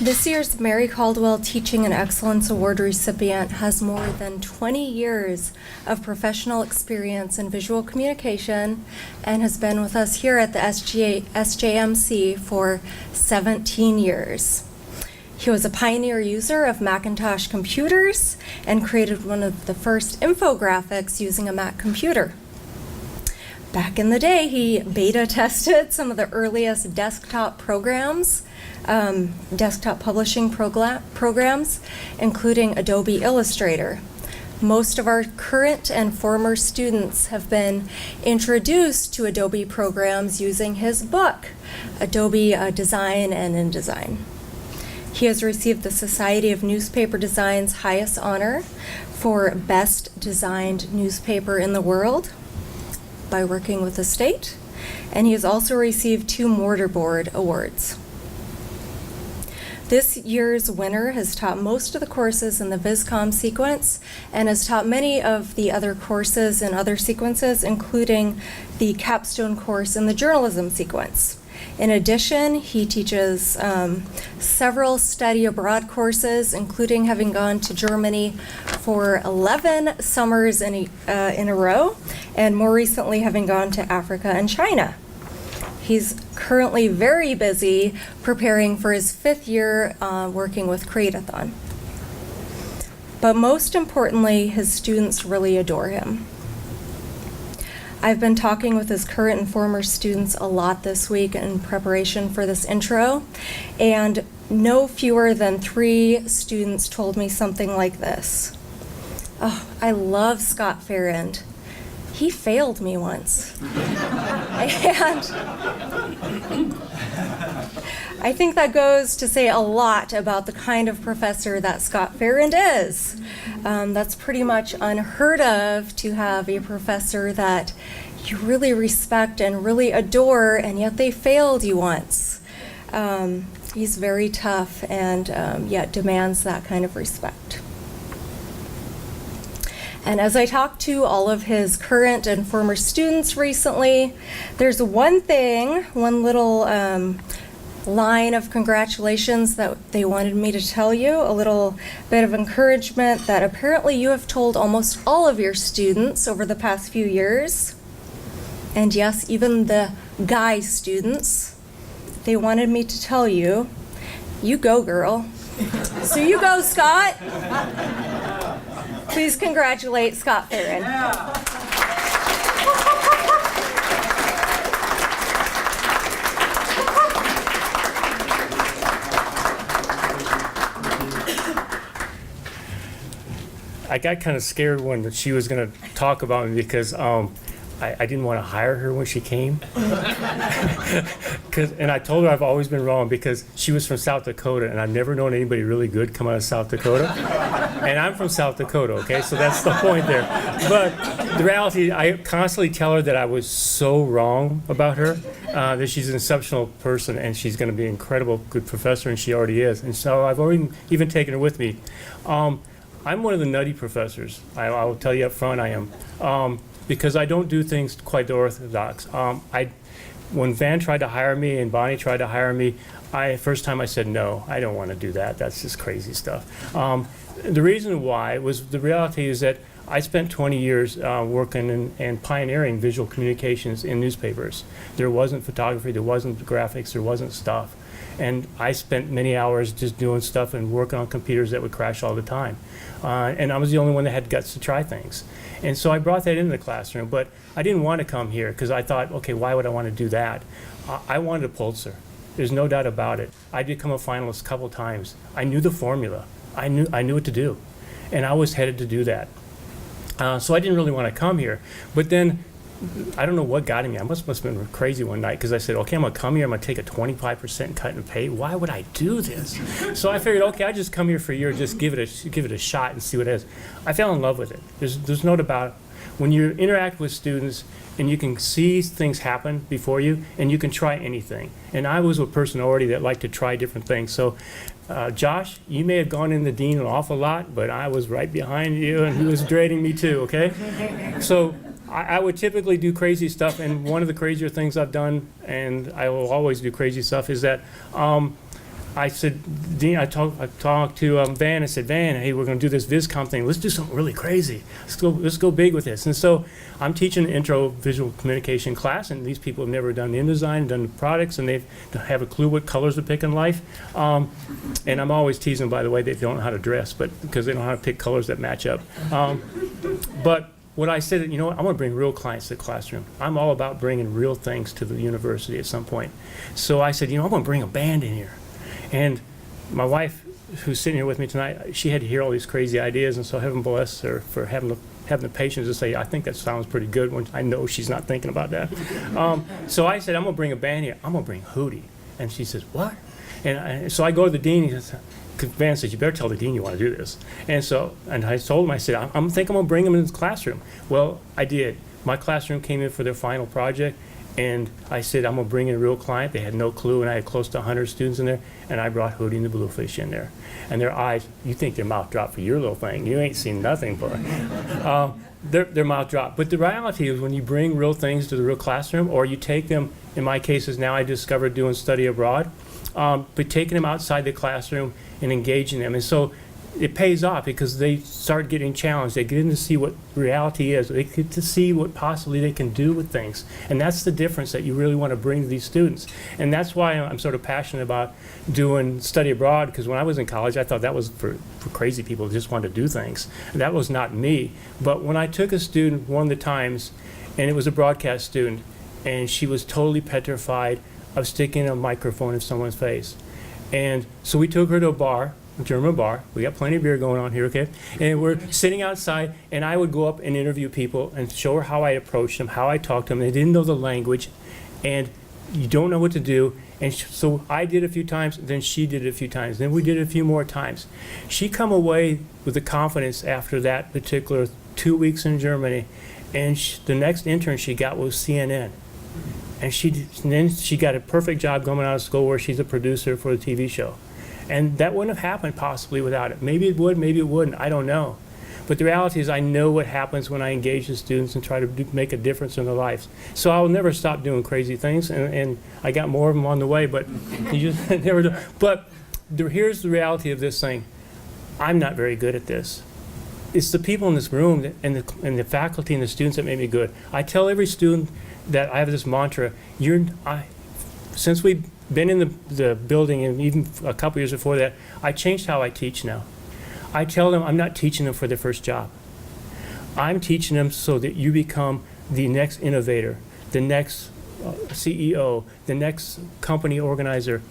This year's Mary Caldwell Teaching and Excellence Award recipient has more than 20 years of professional experience in visual communication and has been with us here at the SJMC for 17 years. He was a pioneer user of Macintosh computers and created one of the first infographics using a Mac computer. Back in the day, he beta tested some of the earliest desktop programs, desktop publishing programs, including Adobe Illustrator. Most of our current and former students have been introduced to Adobe programs using his book, Adobe Design and InDesign. He has received the Society of Newspaper Design's highest honor for Best Designed Newspaper in the World by working with the state, and he has also received 2 Mortarboard Awards. This year's winner has taught most of the courses in the VisCom sequence and has taught many of the other courses in other sequences, including the capstone course in the journalism sequence. In addition, he teaches several study abroad courses, including having gone to Germany for 11 summers in a row, and more recently having gone to Africa and China. He's currently very busy preparing for his 5th year working with Create-a-thon. But most importantly, his students really adore him. I've been talking with his current and former students a lot this week in preparation for this intro, and no fewer than 3 students told me something like this. Oh, I love Scott Farrand. He failed me once. And I think that goes to say a lot about the kind of professor that Scott Farrand is. That's pretty much unheard of, to have a professor that you really respect and really adore, and yet they failed you once. He's very tough and yet demands that kind of respect. And as I talked to all of his current and former students recently, there's one little line of congratulations that they wanted me to tell you, a little bit of encouragement that apparently you have told almost all of your students over the past few years. And yes, even the guy students, they wanted me to tell you, you go, girl. So you go, Scott. Please congratulate Scott Farrand. I got kind of scared when she was going to talk about me because I didn't want to hire her when she came. And I told her I've always been wrong because she was from South Dakota, and I've never known anybody really good come out of South Dakota. And I'm from South Dakota, okay? So that's the point there. But the reality, I constantly tell her that I was so wrong about her, that she's an exceptional person and she's going to be an incredible good professor, and she already is. And so I've already even taken her with me. I'm one of the nutty professors. I will tell you up front I am. Because I don't do things quite orthodox. When Van tried to hire me and Bonnie tried to hire me, first time I said, no, I don't want to do that. That's just crazy stuff. The reason why was the reality is that I spent 20 years working and pioneering visual communications in newspapers. There wasn't photography, there wasn't graphics, there wasn't stuff. And I spent many hours just doing stuff and working on computers that would crash all the time. And I was the only one that had guts to try things. And so I brought that into the classroom, but I didn't want to come here because I thought, okay, why would I want to do that? I wanted a Pulitzer. There's no doubt about it. I did become a finalist a couple times. I knew the formula. I knew what to do. And I was headed to do that. So I didn't really want to come here. But then, I don't know what got me. I must have been crazy one night because I said, okay, I'm going to come here. I'm going to take a 25% cut in pay. Why would I do this? So I figured, okay, I just come here for a year, just give it a shot and see what it is. I fell in love with it. There's no doubt about it. When you interact with students and you can see things happen before you and you can try anything. And I was a person already that liked to try different things. So Josh, you may have gone in the dean an awful lot, but I was right behind you and he was dreading me too, okay? So I would typically do crazy stuff, and one of the crazier things I've done, and I will always do crazy stuff, is that I said, Dean, I talked to Van. I said, Van, hey, we're going to do this VisCom thing. Let's do something really crazy. Let's go big with this. And so I'm teaching an intro visual communication class, and these people have never done InDesign, done the products, and they have a clue what colors to pick in life. And I'm always teasing, by the way, they don't know how to dress, but because they don't know how to pick colors that match up. But what I said, you know what, I want to bring real clients to the classroom. I'm all about bringing real things to the university at some point. So I said, you know, I'm going to bring a band in here. And my wife, who's sitting here with me tonight, she had to hear all these crazy ideas, and so heaven bless her for having the patience to say, I think that sounds pretty good, when I know she's not thinking about that. So I said, I'm going to bring a band here. I'm going to bring Hootie. And she says, what? And so I go to the dean, and Van says, you better tell the dean you want to do this. And I told him, I said, I think I'm going to bring him in the classroom. Well, I did. My classroom came in for their final project, and I said, I'm going to bring in a real client. They had no clue, and I had close to 100 students in there, and I brought Hootie and the Bluefish in there. And their eyes, you think their mouth dropped for your little thing. You ain't seen nothing, boy. Their mouth dropped. But the reality is when you bring real things to the real classroom, or you take them, in my cases now I discovered doing study abroad, but taking them outside the classroom and engaging them. And so it pays off because they start getting challenged. They get in to see what reality is. They get to see what possibly they can do with things. And that's the difference that you really want to bring to these students. And that's why I'm sort of passionate about doing study abroad, because when I was in college, I thought that was for crazy people who just wanted to do things. And that was not me. But when I took a student one of the times, and it was a broadcast student, and she was totally petrified of sticking a microphone in someone's face. And so we took her to a bar, a German bar. We got plenty of beer going on here, okay? And we're sitting outside, and I would go up and interview people and show her how I approached them, how I talked to them. They didn't know the language, and you don't know what to do. And so I did it a few times, then she did it a few times, then we did it a few more times. She come away with the confidence after that particular 2 weeks in Germany, and the next intern she got was CNN. And then she got a perfect job coming out of school where she's a producer for a TV show. And that wouldn't have happened possibly without it. Maybe it would, maybe it wouldn't, I don't know. But the reality is I know what happens when I engage the students and try to make a difference in their lives. So I'll never stop doing crazy things, and I got more of them on the way, but you just never do. But here's the reality of this thing. I'm not very good at this. It's the people in this room and the faculty and the students that made me good. I tell every student that I have this mantra, since we've been in the building, and even a couple years before that, I changed how I teach now. I tell them I'm not teaching them for their first job. I'm teaching them so that you become the next innovator, the next CEO, the next company organizer.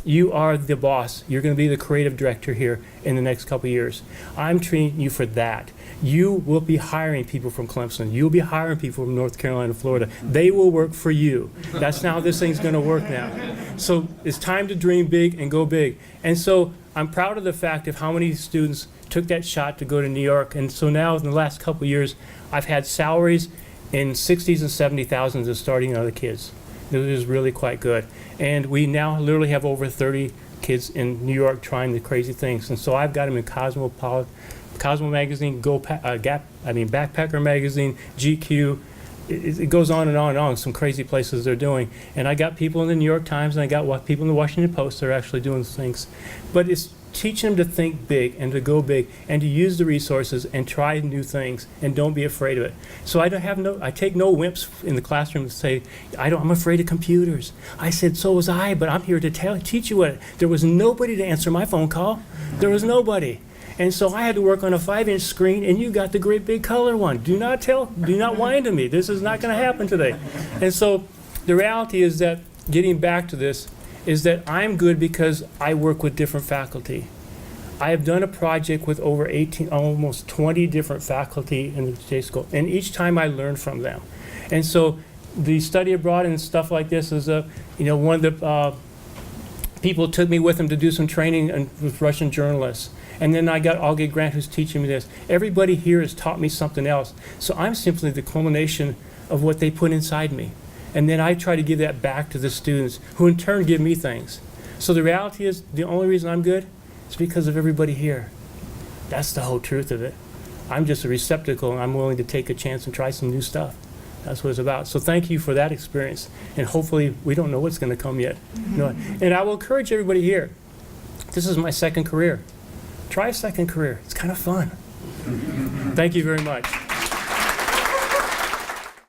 You are the boss. You're going to be the creative director here in the next couple of years. I'm training you for that. You will be hiring people from Clemson. You'll be hiring people from North Carolina, Florida. They will work for you. That's how this thing's going to work now. So it's time to dream big and go big. And so I'm proud of the fact of how many students took that shot to go to New York. And so now in the last couple of years, I've had salaries in 60s and 70,000s of starting other kids. It was really quite good. And we now literally have over 30 kids in New York trying the crazy things. And so I've got them in Cosmo magazine, Backpacker magazine, GQ. It goes on and on and on, some crazy places they're doing. And I got people in the New York Times, and I got people in the Washington Post that are actually doing things. But it's teaching them to think big and to go big and to use the resources and try new things and don't be afraid of it. So I take no wimps in the classroom to say, I'm afraid of computers. I said, so was I, but I'm here to teach you what. There was nobody to answer my phone call. There was nobody. And so I had to work on a 5-inch screen, and you got the great big color one. Do not whine to me. This is not going to happen today. And so the reality is that, getting back to this, is that I'm good because I work with different faculty. I have done a project with over almost 20 different faculty in the J school, and each time I learn from them. And so the study abroad and stuff like this is one of the people took me with them to do some training with Russian journalists. And then I got Olga Grant, who's teaching me this. Everybody here has taught me something else. So I'm simply the culmination of what they put inside me. And then I try to give that back to the students, who in turn give me things. So the reality is, the only reason I'm good is because of everybody here. That's the whole truth of it. I'm just a receptacle, and I'm willing to take a chance and try some new stuff. That's what it's about. So thank you for that experience. And hopefully, we don't know what's going to come yet. Mm-hmm. And I will encourage everybody here, This is my second career. Try a second career. It's kind of fun. Thank you very much.